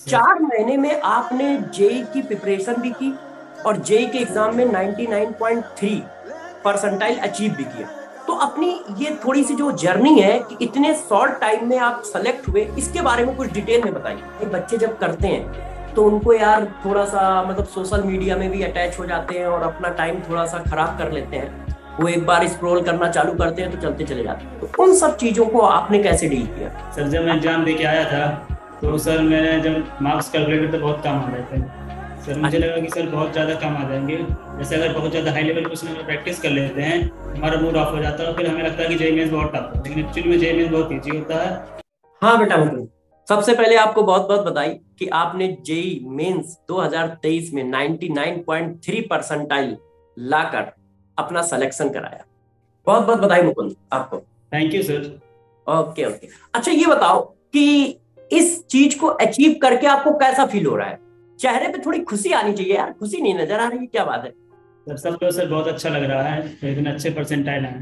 Sir. 4 महीने में आपने जेई की प्रिपरेशन भी की और जेई के एग्जाम में 99.3 परसेंटाइल अचीव भी किया। तो अपनी ये थोड़ी सी जो जर्नी है कि इतने शॉर्ट टाइम में आप सेलेक्ट हुए, इसके बारे में कुछ डिटेल में बताइए। बच्चे जब करते हैं तो उनको यार थोड़ा सा मतलब सोशल मीडिया में भी अटैच हो जाते हैं और अपना टाइम थोड़ा सा खराब कर लेते हैं। वो एक बार स्क्रॉल करना चालू करते हैं तो चलते चले जाते हैं। तो उन सब चीजों को आपने कैसे डील किया? सर जब मैं एग्जाम दे के आया था तो सर मैंने जब मार्क्स कैलकुलेटर तो बहुत कम आ रहे थे। सर मुझे लगा कि सर बहुत ज़्यादा कम आ जाएंगे। जैसे अगर बहुत ज़्यादा हाई लेवल क्वेश्चन अगर प्रैक्टिस कर लेते हैं हमारा मूड ऑफ हो जाता है और फिर हमें लगता है कि जेईई मेंस बहुत टफ है, लेकिन एक्चुअली में जेईई मेंस बहुत ईजी होता है। हाँ बेटा मतलब सबसे पहले आपको बहुत बहुत बधाई कि आपने जेई मेंस 2023 में 99.3 परसेंटाइल लाकर अपना सिलेक्शन कराया। बहुत बहुत बधाई मुकुंद आपको। Thank you sir. Okay okay. अच्छा ये बताओ कि इस चीज को अचीव करके आपको कैसा फील हो रहा है? चेहरे पे थोड़ी खुशी आनी चाहिए यार, खुशी नहीं नजर आ रही, क्या बात है? सर सबको सर बहुत अच्छा लग रहा है, तो इतने अच्छे परसेंटाइल आए।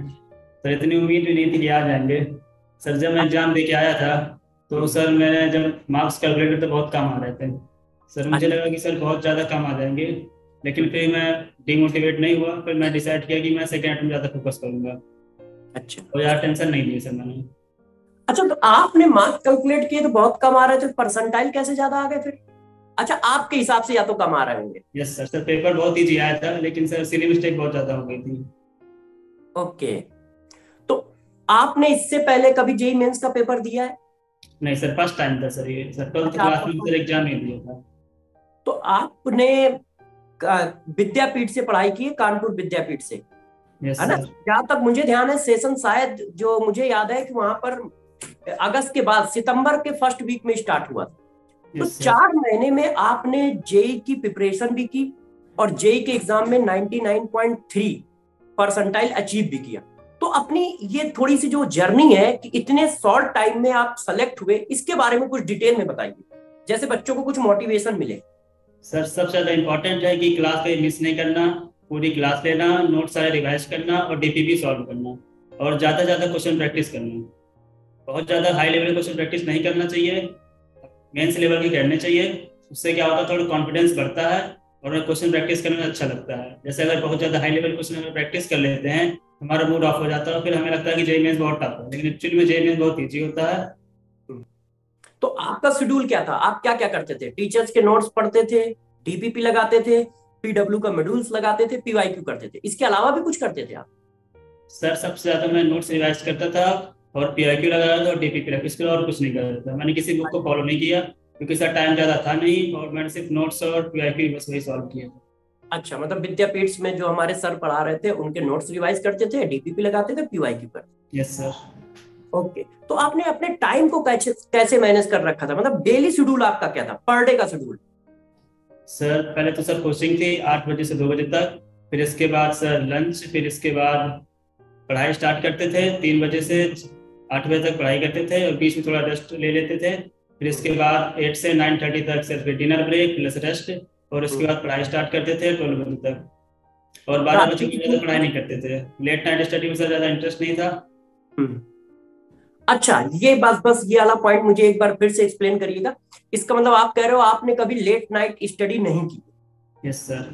सर इतनी उम्मीद भी नहीं थी कि आ जाएंगे। सर जब मैं एग्जाम दे के आया था तो सर मैंने जब मार्क्स कैलकुलेटर तो बहुत कम आ रहे थे। सर मुझे अच्छा लगा कि सर बहुत ज़्यादा कम आ जाएंगे, लेकिन फिर मैं डिमोटिवेट नहीं हुआ। फिर मैं डिसाइड किया कि मैं सेकेंड अटेम्प्ट में ज़्यादा फोकस करूंगा। अच्छा। और यार टेंशन नहीं ली सर मैंने। अच्छा तो आपने मार्क्स कैलकुलेट किए तो बहुत कम आ रहे थे, परसेंटाइल कैसे ज्यादा आ गए फिर? अच्छा आपके हिसाब से या तो कम आ रहे होंगे। यस सर, सर पेपर बहुत ईजी आया था, लेकिन सर सिली मिस्टेक बहुत ज़्यादा हो गई थी। ओके। तो आपने इससे पहले कभी जेई मेंस का पेपर दिया है? नहीं सर, फर्स्ट टाइम था सर, ये सर 12th अच्छा क्लास आपका में तो, सर एग्जाम नहीं दिया था। तो आपने विद्यापीठ से पढ़ाई की है, कानपुर विद्यापीठ से, यस है ना? सर। जहां तक मुझे ध्यान है सेशन शायद जो मुझे याद है कि वहां पर अगस्त के बाद सितंबर के फर्स्ट वीक में स्टार्ट हुआ था। तो यस सर। 4 महीने में आपने जेई की प्रिपरेशन भी की और जेई के एग्जाम में 99.3 परसेंटाइल अचीव भी किया। तो अपनी ये थोड़ी सी जो जर्नी है कि इतने शॉर्ट टाइम में आप सेलेक्ट हुए, इसके बारे में कुछ डिटेल में बताइए, जैसे बच्चों को कुछ मोटिवेशन मिले। सर सबसे ज़्यादा इम्पोर्टेंट है कि क्लास पे मिस नहीं करना, पूरी क्लास लेना, नोट सारे रिवाइज करना और डीपीपी सॉल्व करना, और ज़्यादा से ज़्यादा क्वेश्चन प्रैक्टिस करना। बहुत ज़्यादा हाई लेवल क्वेश्चन प्रैक्टिस नहीं करना चाहिए, मेंस लेवल के करने चाहिए। उससे क्या होता है, थोड़ा कॉन्फिडेंस बढ़ता है और क्वेश्चन प्रैक्टिस करने में अच्छा लगता है। जैसे अगर बहुत ज़्यादा हाई लेवल क्वेश्चन अगर प्रैक्टिस कर लेते हैं हमारा मूड ऑफ हो जाता है और फिर हमें लगता है कि जेईई मेंस बहुत टफ है, लेकिन एक्चुअली में जेईई मेंस बहुत ईजी होता है। तो आपका शेड्यूल क्या था? आप क्या क्या करते थे? टीचर्स के नोट्स पढ़ते थे, डीपीपी लगाते थे, पीडब्ल्यू का मॉड्यूल्स लगाते थे, पीवाईक्यू करते थे, इसके अलावा भी कुछ करते थे आप? सर सबसे ज़्यादा मैं नोट्स रिवाइज करता था और पीआईक्यू लगाया था और डीपीपी लगा, इसके अलावा और कुछ नहीं करता था। मैंने किसी बुक को फॉलो नहीं किया क्योंकि सर टाइम ज़्यादा था नहीं, और मैंने सिर्फ नोट्स और पीआईक्यू बस वही सॉल्व किया था। अच्छा मतलब विद्यापीठ में जो हमारे सर पढ़ा रहे थे उनके नोट्स रिवाइज करते थे, डीपीपी लगाते थे, पीवाईक्यू करते यस सर। थे। ओके। तो आपने अपने टाइम को कैसे कैसे मैनेज कर रखा था? मतलब डेली शेड्यूल आपका क्या था, पर डे का शेड्यूल? सर पहले तो सर कोचिंग थी 8 बजे से 2 बजे तक, फिर इसके बाद सर लंच, फिर इसके बाद पढ़ाई स्टार्ट करते थे 3 बजे से 8 बजे तक पढ़ाई करते थे और बीच में थोड़ा रेस्ट ले लेते थे। फिर इसके बाद 8 से 9:30 तक सर फिर डिनर ब्रेक प्लस रेस्ट, और इसके बाद पढ़ाई स्टार्ट करते थे 12 बजे तक। और 12 बजे रात्रि की ज़्यादा कितनी? पढ़ाई नहीं करते थे, लेट नाइट स्टडी में सर ज़्यादा इंटरेस्ट नहीं था। हम्म। अच्छा ये बस ये वाला पॉइंट मुझे एक बार फिर से एक्सप्लेन करिएगा। इसका मतलब आप कह रहे हो आपने कभी लेट नाइट स्टडी नहीं की? Yes sir.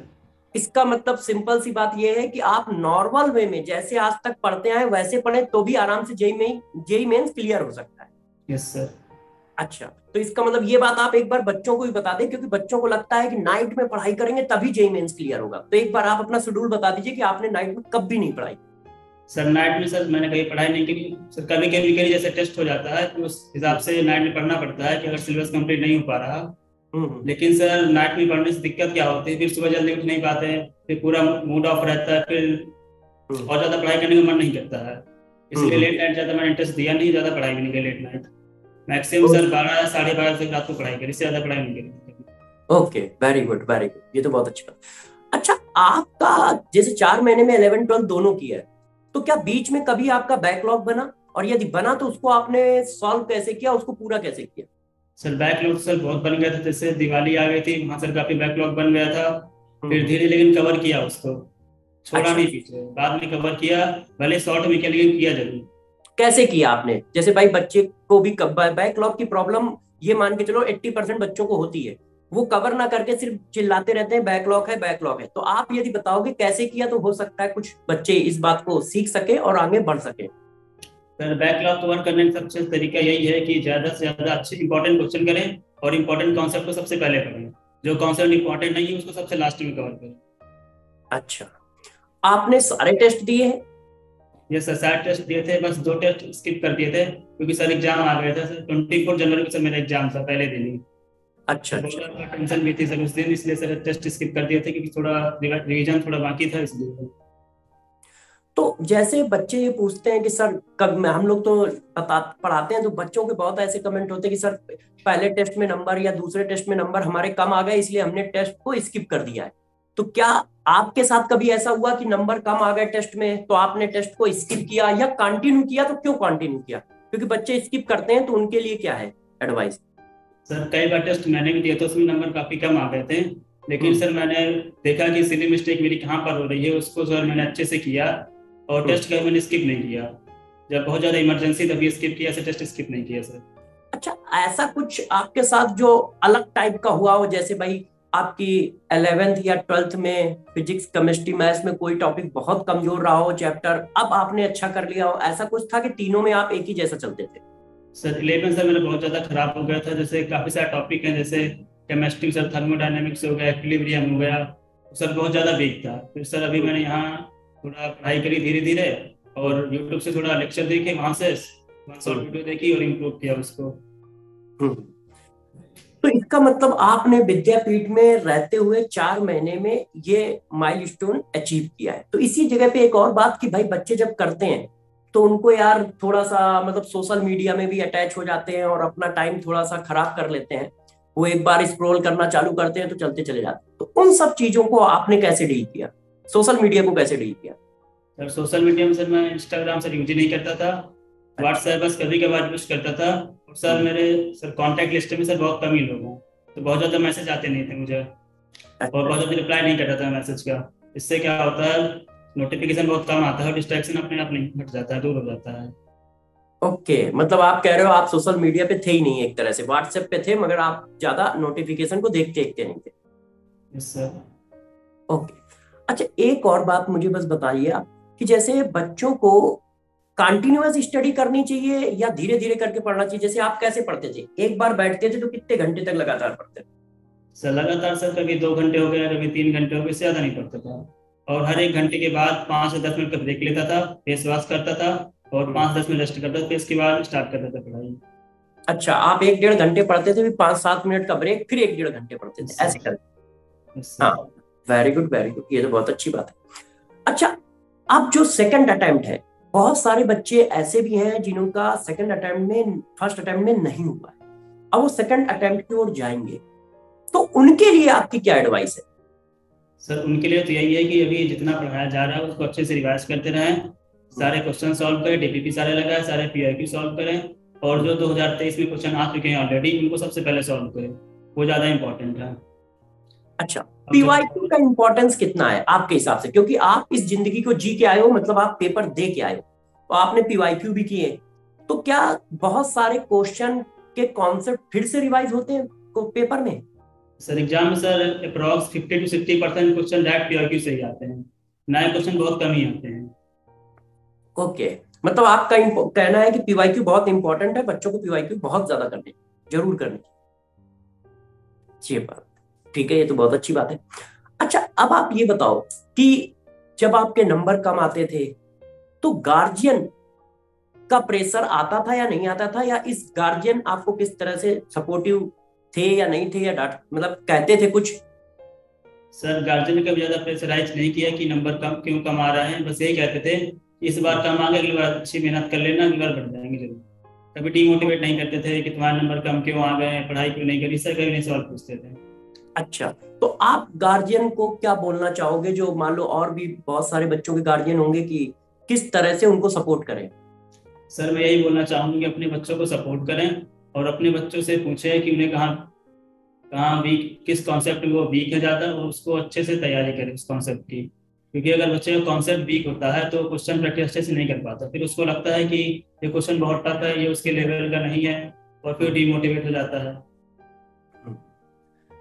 इसका मतलब सिंपल सी बात यह है कि आप नॉर्मल वे में जैसे आज तक पढ़ते आए वैसे पढ़े तो भी आराम से जेई मेंस क्लियर हो सकता है। Yes sir. अच्छा। तो इसका मतलब ये बात आप एक बार बच्चों को भी बता दें, क्योंकि बच्चों को लगता है कि नाइट में पढ़ाई करेंगे तभी जेई मेंस क्लियर होगा। तो एक बार आप अपना शेड्यूल बता दीजिए कि आपने नाइट में कब भी नहीं पढ़ाई। सर नाइट में सर मैंने कहीं पढ़ाई नहीं की। सर कभी कभी कभी जैसे टेस्ट हो जाता है तो उस हिसाब हम्म। से नाइट में पढ़ना पड़ता है कि अगर सिलेबस कंप्लीट नहीं हो पा रहा। हम्म। लेकिन सर नाइट में पढ़ने से दिक्कत क्या होती है, फिर सुबह जल्दी उठ नहीं पाते हैं, फिर पूरा मूड ऑफ रहता है, फिर हम्म। और ज़्यादा पढ़ाई करने का मन नहीं करता है। इसलिए हम्म। लेट नाइट ज़्यादा मैंने इंटरेस्ट दिया नहीं, ज़्यादा पढ़ाई भी नहीं की लेट नाइट। मैक्सिमम सर 12 12:30 तक रात को पढ़ाई करी, इससे ज़्यादा पढ़ाई नहीं करी। Okay very good very good, ये तो बहुत अच्छी बात। अच्छा आपका जैसे 4 महीने में 11 12 दोनों किया है, तो क्या बीच में कभी आपका बैकलॉग बना? और यदि बना तो उसको आपने सॉल्व कैसे किया, उसको पूरा कैसे किया? सर बैकलॉग सर बहुत बन गया था, जैसे दिवाली आ गई थी वहाँ सर काफ़ी बैकलॉग बन गया था। फिर हम्म। धीरे लेकिन कवर किया उसको, छोड़ा अच्छा नहीं पीछे, बाद में कवर किया। भले शॉर्ट में किया लेकिन किया जरूर। कैसे किया आपने? जैसे भाई बच्चे को भी बैकलॉग की प्रॉब्लम ये मान के चलो 80% बच्चों को होती है, वो कवर ना करके सिर्फ चिल्लाते रहते हैं बैकलॉग है बैकलॉग है। तो आप यदि बताओगे कैसे किया तो हो सकता है कुछ बच्चे इस बात को सीख सके और आगे बढ़ सके। सर बैकलॉग कवर करने का सबसे तरीका यही है कि ज्यादा से ज्यादा अच्छे इंपॉर्टेंट क्वेश्चन करें और इंपॉर्टेंट कॉन्सेप्ट को सबसे पहले पढ़ें, जो कॉन्सेप्ट इंपॉर्टेंट नहीं है उसको सबसे लास्ट में कवर करें। अच्छा, आपने सारे टेस्ट दिए हैं? ये सर 60 टेस्ट दिए थे, बस 2 टेस्ट स्किप कर दिए थे क्योंकि सर एग्जाम आ गया था सर। 24 जनवरी को सर मेरा एग्जाम था, पहले दिन ही। अच्छा तो बहुत अच्छा। ज़्यादा टेंशन भी थी सर उस दिन, इसलिए सर टेस्ट स्किप कर दिए थे क्योंकि थोड़ा रिवीजन थोड़ा बाकी था इसलिए। तो जैसे बच्चे ये पूछते हैं कि सर कब में हम लोग तो पढ़ाते हैं, तो बच्चों के बहुत ऐसे कमेंट होते हैं कि सर पहले टेस्ट में नंबर या दूसरे टेस्ट में नंबर हमारे कम आ गए इसलिए हमने टेस्ट को स्किप कर दिया है। तो क्या आपके साथ कभी ऐसा हुआ कि नंबर कम आ गए टेस्ट में तो आपने टेस्ट को स्किप किया, या कंटिन्यू किया तो क्यों कंटिन्यू किया? क्योंकि बच्चे स्किप करते हैं तो उनके लिए क्या है एडवाइस? सर कई बार टेस्ट मैंने भी दिया तो उसमें नंबर काफ़ी कम आ गए थे, लेकिन सर मैंने देखा कि सिली मिस्टेक मेरी कहाँ पर हो रही है, उसको सर मैंने अच्छे से किया और टेस्ट का मैंने स्किप नहीं किया। जब बहुत ज़्यादा इमरजेंसी तभी स्किप किया सर, टेस्ट स्किप नहीं किया सर। अच्छा, ऐसा कुछ आपके साथ जो अलग टाइप का हुआ हो, जैसे भाई आपकी 11th या 12th में फिजिक्स केमिस्ट्री मैथ्स में कोई टॉपिक बहुत कमजोर रहा हो चैप्टर, अब आपने अच्छा कर लिया हो, ऐसा कुछ था कि तीनों में आप एक ही जैसा चलते थे? सर 11 सर मेरा बहुत ज़्यादा खराब हो गया था, जैसे काफ़ी सारे टॉपिक हैं, जैसे केमिस्ट्री सर थर्मोडायनेमिक्स हो गया, इक्विलिब्रियम हो गया, सर बहुत ज़्यादा वीक था। फिर सर अभी मैंने यहाँ थोड़ा पढ़ाई करी धीरे धीरे और यूट्यूब से थोड़ा लेक्चर देखे, वहाँ से शॉर्ट वीडियो देखी और इम्प्रूव किया उसको। तो इसका मतलब आपने विद्यापीठ में रहते हुए 4 महीने में ये माइलस्टोन अचीव किया है। तो इसी जगह पे एक और बात कि भाई बच्चे जब करते हैं तो उनको यार थोड़ा सा मतलब सोशल मीडिया में भी अटैच हो जाते हैं और अपना टाइम थोड़ा सा खराब कर लेते हैं। वो एक बार स्क्रॉल करना चालू करते हैं तो चलते चले जाते हैं। तो उन सब चीजों को आपने कैसे डील किया, सोशल मीडिया को कैसे डील किया? सर सोशल मीडिया में सर मैं इंस्टाग्राम सर यूज ही नहीं करता था, व्हाट्सएप बस कभी कभार यूज करता था। और सर मेरे सर कॉन्टैक्ट लिस्ट में सर बहुत कम ही लोग हैं, तो बहुत ज़्यादा मैसेज आते नहीं थे मुझे और बहुत ज़्यादा रिप्लाई नहीं करता था मैसेज का। इससे क्या होता है, नोटिफिकेशन बहुत कम आता है और डिस्ट्रैक्शन अपने आप नहीं हट जाता है, दूर हो जाता है। ओके, मतलब आप कह रहे हो आप सोशल मीडिया पे थे ही नहीं, एक तरह से व्हाट्सएप पे थे मगर आप ज्यादा नोटिफिकेशन को देखते देखते नहीं थे। Yes sir. ओके। अच्छा, एक और बात मुझे बस बताइए आप कि जैसे बच्चों को कंटिन्यूअस स्टडी करनी चाहिए या धीरे धीरे करके पढ़ना चाहिए? जैसे आप कैसे पढ़ते थे, एक बार बैठते थे तो कितने घंटे तक लगातार पढ़ते थे? सर लगातार सर कभी 2 घंटे हो गया, कभी 3 घंटे हो गए, इससे ज़्यादा नहीं पढ़ता था। और हर 1 घंटे के बाद 5 से 10 मिनट का ब्रेक लेता था, फेस वॉश करता था और 5-10 मिनट रेस्ट करता था, फिर इसके बाद स्टार्ट करता था पढ़ाई। अच्छा, आप 1-1.5 घंटे पढ़ते थे, फिर 5-7 मिनट का ब्रेक, फिर 1-1.5 घंटे पढ़ते थे, ऐसे करते? हाँ, वेरी गुड वेरी गुड, ये तो बहुत अच्छी बात है। अच्छा, अब जो सेकंड अटेम्प्ट है, बहुत सारे बच्चे ऐसे भी हैं जिनका सेकंड अटेम्प्ट में फर्स्ट अटेम्प्ट में नहीं हुआ है, अब वो सेकंड अटेम्प्ट की ओर जाएंगे, तो उनके लिए आपकी क्या एडवाइस है? सर उनके लिए तो यही है कि अभी जितना पढ़ाया जा रहा है उसको अच्छे से रिवाइज करते रहें, सारे क्वेश्चन सॉल्व करें, डीपीपी सारे लगाए, सारे पीआईक्यू सॉल्व करें और जो 2023 में क्वेश्चन आ चुके हैं ऑलरेडी उनको सबसे पहले सॉल्व करें, वो ज़्यादा इंपॉर्टेंट है। अच्छा, पीवाईक्यू का इंपॉर्टेंस कितना है आपके हिसाब से? क्योंकि आप इस जिंदगी को जी के आए हो, मतलब आप पेपर दे के आए हो, तो आपने पीवाईक्यू भी किए, तो क्या बहुत सारे क्वेश्चन के कॉन्सेप्ट फिर से रिवाइज होते हैं पेपर में? सर एग्जाम में sir approx 50 to 60% question direct PIQ से ही आते हैं, नए क्वेश्चन बहुत कम ही आते हैं। ओके, मतलब आपका कहना है कि पीवाईक्यू बहुत इंपॉर्टेंट है, बच्चों को पीवाईक्यू बहुत ज्यादा करनी जरूर करनी चाहिए। बात ठीक है, ये तो बहुत अच्छी बात है। अच्छा, अब आप ये बताओ कि जब आपके नंबर कम आते थे तो गार्जियन का प्रेशर आता था या नहीं आता था, या इस गार्जियन आपको किस तरह से सपोर्टिव थे या नहीं थे, या डांट मतलब कहते थे कुछ? सर गार्जियन ने कभी ज़्यादा प्रेशराइज नहीं किया कि नंबर कम क्यों कम आ रहा है, बस यही कहते थे इस बार कम आ गया, अगली बार अच्छी मेहनत कर लेना, अगली बार बढ़ जाएंगे जरूर। कभी डीमोटिवेट नहीं करते थे कि तुम्हारे नंबर कम क्यों आ गए, पढ़ाई क्यों नहीं करी, सर कभी नहीं सवाल पूछते थे। अच्छा, तो आप गार्जियन को क्या बोलना चाहोगे जो मान लो और भी बहुत सारे बच्चों के गार्जियन होंगे, कि किस तरह से उनको सपोर्ट करें? सर मैं यही बोलना चाहूँगा कि अपने बच्चों को सपोर्ट करें और अपने बच्चों से पूछें कि उन्हें कहाँ कहाँ वीक, किस कॉन्सेप्ट में वो वीक है ज़्यादा, और उसको अच्छे से तैयारी करें उस कॉन्सेप्ट की। क्योंकि अगर बच्चे का कॉन्सेप्ट वीक होता है तो क्वेश्चन प्रैक्टिस अच्छे से नहीं कर पाता, फिर उसको लगता है कि ये क्वेश्चन बहुत टफ है, ये उसके लेवल का नहीं है, और फिर डिमोटिवेट हो जाता है।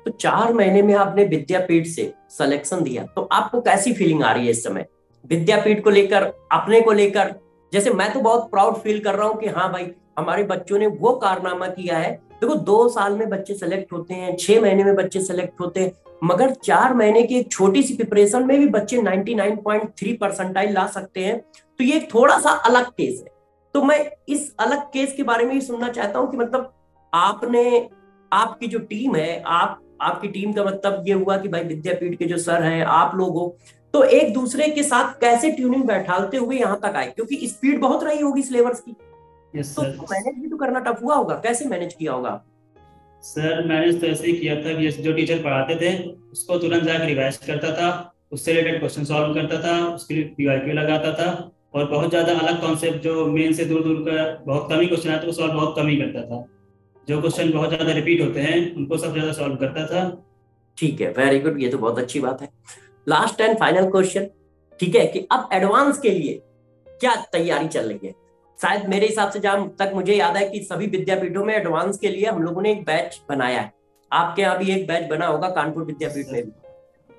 तो 4 महीने में आपने विद्यापीठ से सिलेक्शन दिया, तो आपको कैसी फीलिंग आ रही है इस समय विद्यापीठ को लेकर, अपने को लेकर? जैसे मैं तो बहुत प्राउड फील कर रहा हूँ कि हाँ भाई, हमारे बच्चों ने वो कारनामा किया है। देखो 2 साल में बच्चे सेलेक्ट होते हैं, 6 महीने में बच्चे सेलेक्ट होते हैं, मगर 4 महीने की एक छोटी सी प्रिपरेशन में भी बच्चे 99.3 परसेंटाइल ला सकते हैं। तो ये एक थोड़ा सा अलग केस है। तो मैं इस अलग केस के बारे में ही सुनना चाहता हूँ कि मतलब आपने, आपकी जो टीम है, आपकी टीम का मतलब ये हुआ कि भाई विद्यापीठ के जो सर हैं, आप लोग हो, तो एक दूसरे के साथ कैसे ट्यूनिंग बैठालते हुए यहाँ तक आए, क्योंकि स्पीड बहुत रही होगी सिलेबस की, यस तो सर। मैनेज भी तो करना टफ हुआ होगा, कैसे मैनेज किया होगा? सर मैंने तो ऐसे ही किया था कि जो टीचर पढ़ाते थे उसको तुरंत जाकर रिवाइज करता था, उससे रिलेटेड क्वेश्चन सॉल्व करता था, उसके लिए पीवाईक्यू लगाता था, और बहुत ज़्यादा अलग कॉन्सेप्ट जो मेन से दूर दूर का बहुत कम ही क्वेश्चन आते वो सॉल्व बहुत कम ही करता था। जो क्वेश्चन बहुत ज़्यादा रिपीट होते हैं उनको सब ज़्यादा सॉल्व करता था। ठीक है, वेरी गुड, ये तो बहुत अच्छी बात है। लास्ट एंड फाइनल क्वेश्चन, ठीक है, कि अब एडवांस के लिए क्या तैयारी चल रही है? शायद मेरे हिसाब से जहां तक मुझे याद है कि सभी विद्यापीठों में एडवांस के लिए हम लोगों ने एक बैच बनाया है। आपके यहाँ भी एक बैच बना होगा, कानपुर विद्यापीठ में भी।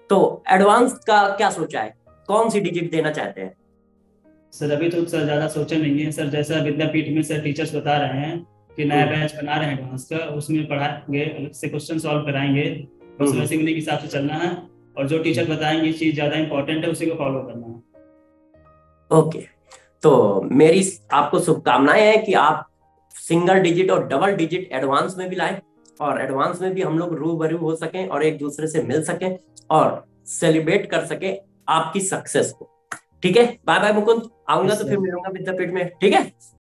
तो एडवांस का क्या सोचा है, कौन सी डिजिट देना चाहते हैं? सर अभी तो सर ज़्यादा सोचा नहीं है सर, जैसा विद्यापीठ में सर टीचर्स बता रहे हैं कि नया हम्म बैच बना रहे हैं एडवांस का, उसमें पढ़ाएंगे, अलग से क्वेश्चन सॉल्व कराएंगे, बस हम्म वैसे उन्हीं के हिसाब से चलना है। और जो टीचर बताएंगे चीज़ ज़्यादा इंपॉर्टेंट है उसी को फॉलो करना है। ओके, तो मेरी आपको शुभकामनाएं हैं कि आप सिंगल डिजिट और डबल डिजिट एडवांस में भी लाएं, और एडवांस में भी हम लोग रूबरू हो सकें और एक दूसरे से मिल सकें और सेलिब्रेट कर सकें आपकी सक्सेस को। ठीक है, बाय बाय मुकुंद, आऊंगा यस तो फिर सर। मिलूंगा विद्यापीठ में, ठीक है।